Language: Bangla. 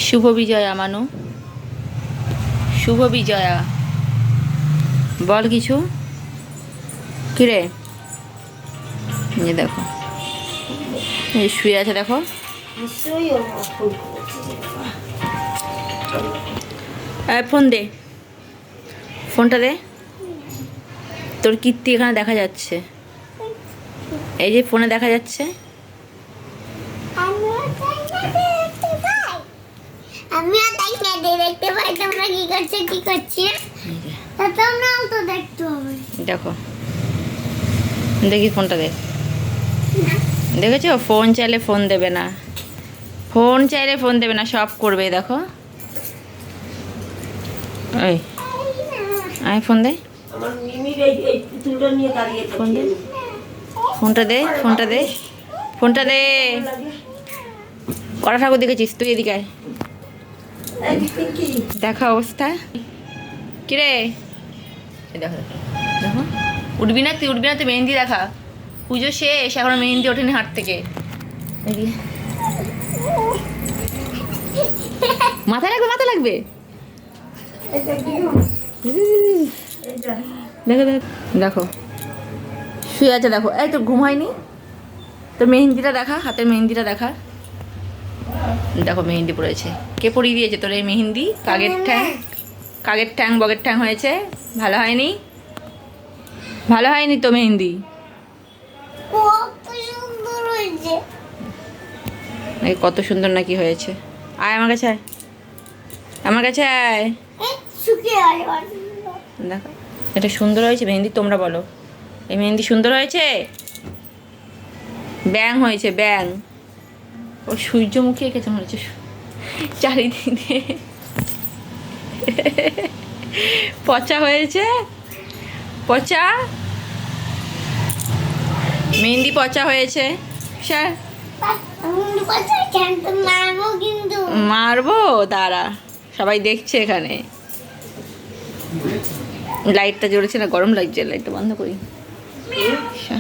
শুভ বিজয়া মানু, শুভ বিজয়া, বল কিছু। কিরে, এই দেখো এই শুয়ে আছে, দেখো ফোন দে, ফোনটা দে। তোর কীর্তি এখানে দেখা যাচ্ছে, এই যে ফোনে দেখা যাচ্ছে। আমিও দেখতে পাই তোমরা কি করছো কি করছি। তোমরাও তো দেখতে হবে। দেখো, দেখি ফোনটা দে। দেখেছো, ফোন চাইলে ফোন দেবে না, ফোন চাইলে ফোন দেবে না, সব করবে। দেখো ওই আয় ফোন দে, ফোন দে, ফোনটা দে, ফোনটা দে, ফোনটা দে। কড়া ঠাকুর দেখেছিস তুই? এদিকে আয়, দেখা অবস্থা। কিরে, দেখো দেখো, উঠবি না তুই? উঠবি না তুই? মেহেন্দি দেখা, পুজো শেষ, এখনো মেহেন্দি ওঠেনি হাট থেকে। মাথা লাগবে, মাথা লাগবে। দেখো দেখো দেখো, শুয়ে আছে দেখো। এই তোর ঘুম হয়নি? তোর মেহেন্দিটা দেখা, হাতের মেহেন্দিটা দেখা। দেখো মেহেন্দি পড়েছে, কে পরিয়ে দিয়েছে তোর এই মেহেন্দি? কাকের ঠ্যাং, কাকের ঠ্যাং বগের ঠ্যাং হয়েছে, ভালো হয়নি, ভালো হয়নি তো মেহেন্দি। কত সুন্দর হয়েছে। এই কত সুন্দর নাকি হয়েছে। আয় আমার কাছে, আয় আমার কাছে আয়। শুকিয়ে গেছে। দেখো এটা সুন্দর হয়েছে মেহেন্দি, তোমরা বলো এই মেহেন্দি সুন্দর হয়েছে? ব্যাং হয়েছে, ব্যাং। ও সূর্যমুখী এঁকেছে মনে হচ্ছে চারিদিকে, পচা হয়েছে, পচা মেহেন্দি, পচা হয়েছে। স্যার মারবো, দাঁড়া, সবাই দেখছে এখানে। লাইটটা জ্বলেছে না, গরম লাগছে, লাইটটা বন্ধ করি।